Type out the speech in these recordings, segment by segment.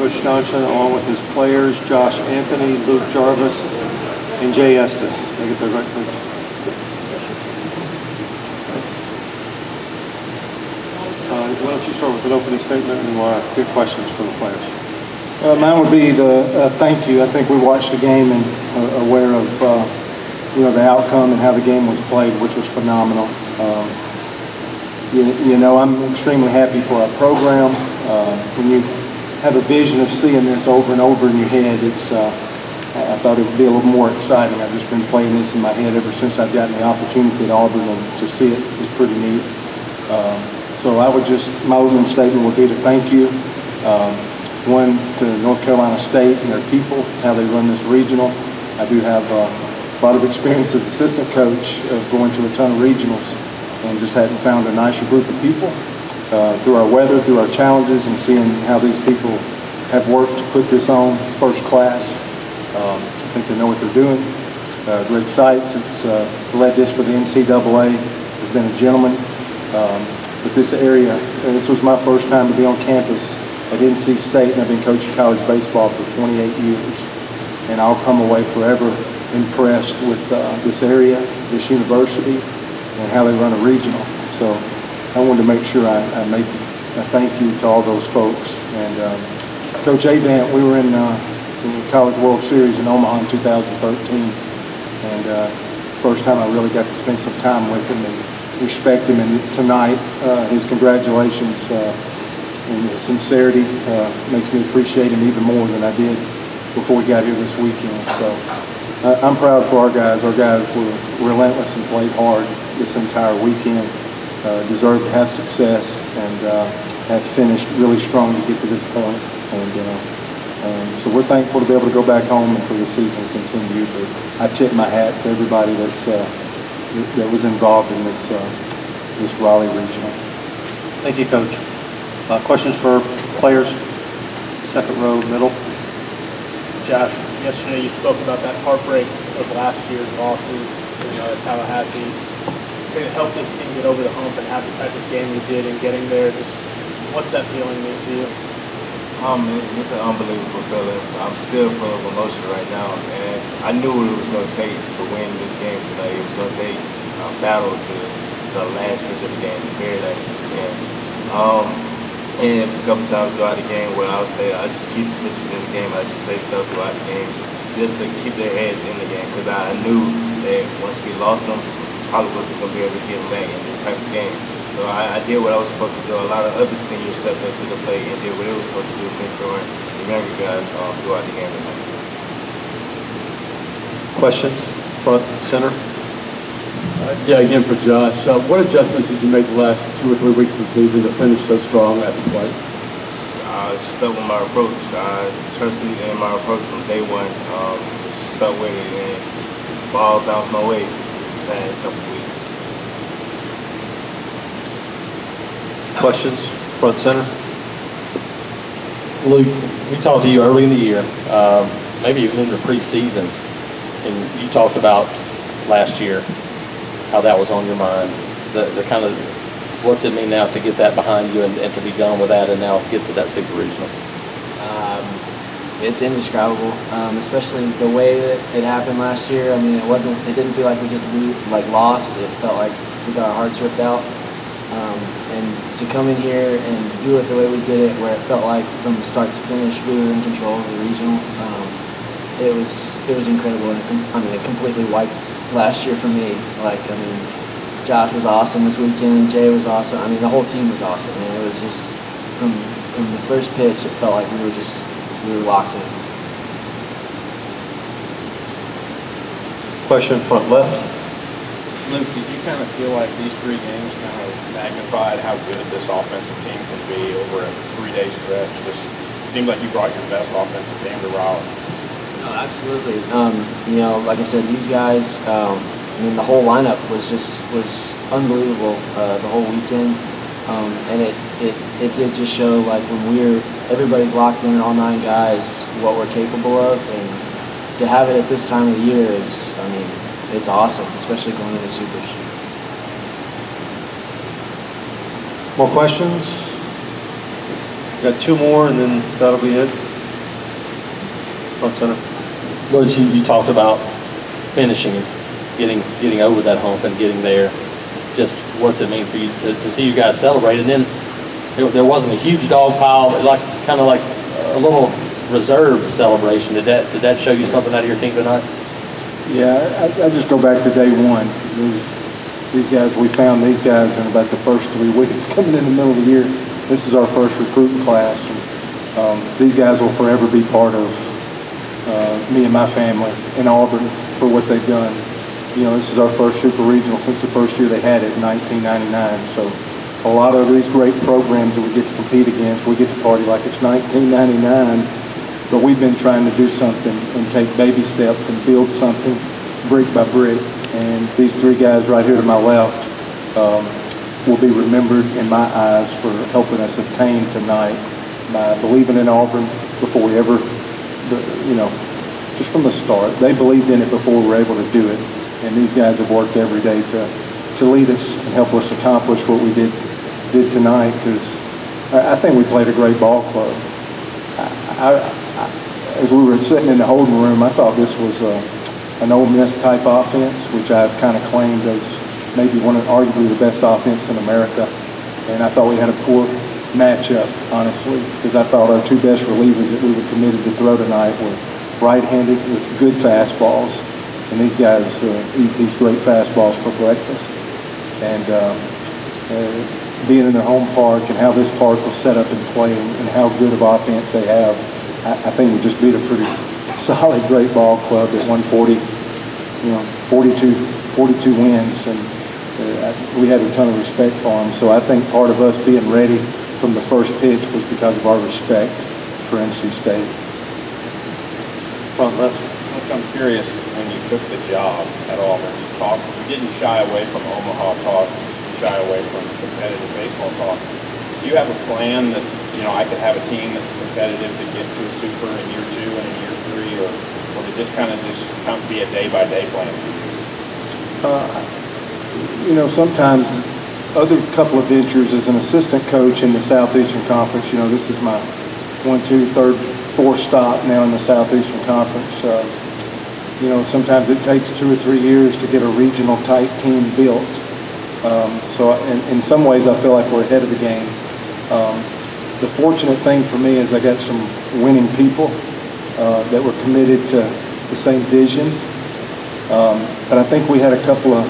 Coach Johnson, along with his players, Josh Anthony, Luke Jarvis, and Jay Estes. Did I get that right, Coach? Why don't you start with an opening statement and we'll get questions from the players. Mine would be the thank you. I think we watched the game and are aware of the outcome and how the game was played, which was phenomenal. I'm extremely happy for our program. When you have a vision of seeing this over and over in your head, I thought it would be a little more exciting. I've just been playing this in my head ever since I've gotten the opportunity at Auburn, and to see it is pretty neat. So my opening statement would be to thank you. One, to North Carolina State and their people, how they run this regional. I do have a lot of experience as assistant coach of going to a ton of regionals and just hadn't found a nicer group of people. Through our weather, through our challenges, and seeing how these people have worked to put this on first class. I think they know what they're doing. Great sites. It's led this for the NCAA. Has been a gentleman. But this area, this was my first time to be on campus at NC State, and I've been coaching college baseball for 28 years. And I'll come away forever impressed with this area, this university, and how they run a regional. So I wanted to make sure I made a thank you to all those folks. And Coach Avant, we were in the College World Series in Omaha in 2013. And first time I really got to spend some time with him and respect him. And tonight, his congratulations and his sincerity makes me appreciate him even more than I did before we got here this weekend. So I'm proud for our guys. Our guys were relentless and played hard this entire weekend. Deserve to have success and have finished really strong to get to this point. And so we're thankful to be able to go back home and for the season to continue. But I tip my hat to everybody that was involved in this Raleigh regional. Thank you, Coach. Questions for players? Second row, middle. Josh, yesterday you spoke about that heartbreak of last year's losses in Tallahassee. To help this team get over the hump and have the type of game we did and getting there, just what's that feeling mean to you? It's an unbelievable feeling. I'm still full of emotion right now, and I knew what it was going to take to win this game tonight. It was going to take a battle to the last pitch of the game, the very last pitch of the game. And it was a couple times throughout the game where I would say, I just keep the pitches in the game. I just say stuff throughout the game just to keep their heads in the game, because I knew that once we lost them, probably wasn't going to be able to get them back in this type of game. So I did what I was supposed to do. A lot of other seniors stepped up to the plate and did what they were supposed to do, mentoring the younger guys throughout the game tonight. Questions? Front, center? Yeah, again for Josh. What adjustments did you make the last 2 or 3 weeks of the season to finish so strong at the plate? I just stuck with my approach. I trusted in my approach from day one. Just stuck with it, and the ball bounced my way the past couple of weeks. Questions? Front, center? Luke, we talked to you early in the year, maybe even in the preseason, and you talked about last year, how that was on your mind. The kind of, what's it mean now to get that behind you and to be done with that and now get to that super regional? It's indescribable, especially the way that it happened last year. I mean, it didn't feel like we just lost. It felt like we got our hearts ripped out. And to come in here and do it the way we did it, where it felt like from start to finish we were in control of the regional, it was incredible. And it completely wiped last year for me. Josh was awesome this weekend. Jay was awesome. I mean, the whole team was awesome. And it was just from the first pitch, it felt like we were locked in. Question front left. Luke, did you kind of feel like these 3 games kind of magnified how good this offensive team can be over a 3-day stretch? Just seemed like you brought your best offensive game to Raleigh. No, absolutely. Like I said, these guys, the whole lineup was unbelievable the whole weekend. And it did just show, like, when everybody's locked in, all 9 guys, what we're capable of. And to have it at this time of the year is, it's awesome, especially going into Supers. More questions? Got 2 more and then that'll be it. Front center. Well, you talked about finishing it, getting over that hump and getting there. Just what's it mean for you to see you guys celebrate? And then there wasn't a huge dog pile, but kind of like a little reserved celebration. Did that show you something out of your team tonight? Yeah, I just go back to day one. These guys, we found these guys in about the first 3 weeks coming in the middle of the year. This is our first recruiting class. And, these guys will forever be part of me and my family in Auburn for what they've done. You know, this is our first super regional since the first year they had it in 1999. So a lot of these great programs that we get to compete against, we get to party like it's 1999, but we've been trying to do something and take baby steps and build something brick by brick. And these 3 guys right here to my left will be remembered in my eyes for helping us attain tonight by believing in Auburn before we ever, you know, just from the start. They believed in it before we were able to do it. And these guys have worked every day to lead us and help us accomplish what we did tonight, because I think we played a great ball club. As we were sitting in the holding room, I thought this was an Ole Miss type offense, which I've kind of claimed as maybe arguably the best offense in America. And I thought we had a poor matchup, honestly, because I thought our 2 best relievers that we were committed to throw tonight were right-handed with good fastballs. And these guys eat these great fastballs for breakfast. And being in their home park and how this park was set up and playing and how good of offense they have, I think we just beat a pretty solid, great ball club at 140, you know, 42 wins. And we had a ton of respect for them. So I think part of us being ready from the first pitch was because of our respect for NC State. Front left. I'm curious, when you took the job at Auburn, you didn't shy away from Omaha talk, you shy away from competitive baseball talk. Do you have a plan that, you know, I could have a team that's competitive to get to a super in year 2 and in year 3, or did this kind of be a day-by-day plan? You know, sometimes other couple of ventures as an assistant coach in the Southeastern Conference, you know, this is my 1, 2, 3rd, 4th stop now in the Southeastern Conference. You know, sometimes it takes 2 or 3 years to get a regional type team built. So in some ways I feel like we're ahead of the game. The fortunate thing for me is I got some winning people that were committed to the same vision. But I think we had a couple of,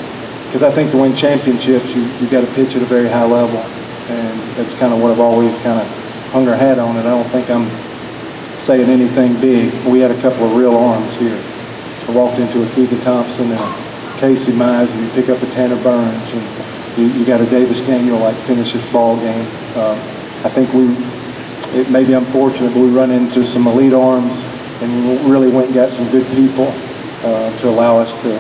because I think to win championships, you got to pitch at a very high level. And that's kind of what I've always kind of hung our hat on. And I don't think I'm saying anything big. We had a couple of real arms here. I walked into a Keegan Thompson and a Casey Mize, and you pick up a Tanner Burns, and you got a Davis Daniel like finish this ball game. I think maybe I'm fortunate, but we run into some elite arms, and we really went and got some good people to allow us to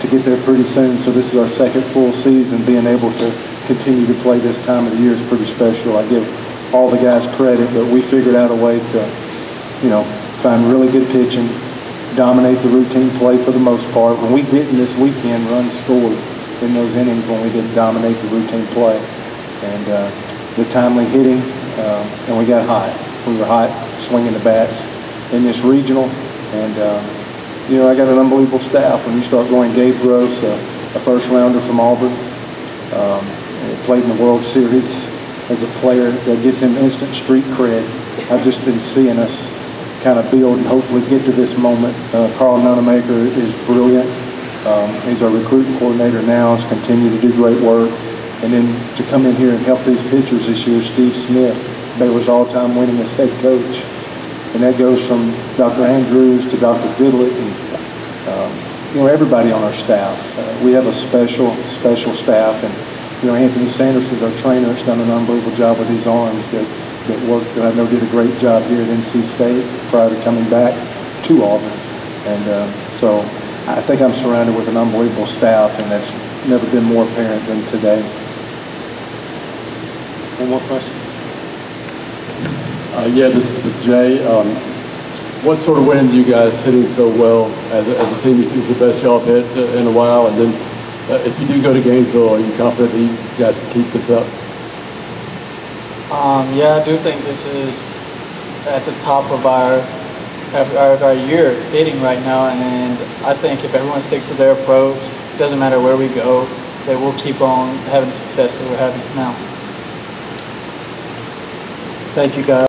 get there pretty soon. So this is our 2nd full season. Being able to continue to play this time of the year is pretty special. I give all the guys credit, but we figured out a way to, you know, find really good pitching, dominate the routine play for the most part. When we didn't this weekend, runs scored in those innings when we didn't dominate the routine play. And the timely hitting, and we got hot. We were hot swinging the bats in this regional. And, you know, I got an unbelievable staff. When you start going, Gabe Gross, a 1st rounder from Auburn, played in the World Series as a player, that gives him instant street cred. I've just been seeing us kind of build and hopefully get to this moment. Carl Nunemaker is brilliant. He's our recruiting coordinator now. He's continued to do great work. And then to come in here and help these pitchers this year, Steve Smith, Baylor's all-time winningest head coach. And that goes from Dr. Andrews to Dr. Goodlett and, you know, everybody on our staff. We have a special staff. And, you know, Anthony Sanderson's our trainer. Has done an unbelievable job with these arms that I know did a great job here at NC State prior to coming back to Auburn. And so I think I'm surrounded with an unbelievable staff, and that's never been more apparent than today. One more question. Yeah, this is for Jay. What sort of wind you guys hitting so well as a team? Is the best y'all have hit in a while? And then if you do go to Gainesville, are you confident that you guys can keep this up? Yeah, I do think this is at the top of our our year hitting right now, and I think if everyone sticks to their approach, it doesn't matter where we go, that we'll keep on having the success that we're having now. Thank you, guys.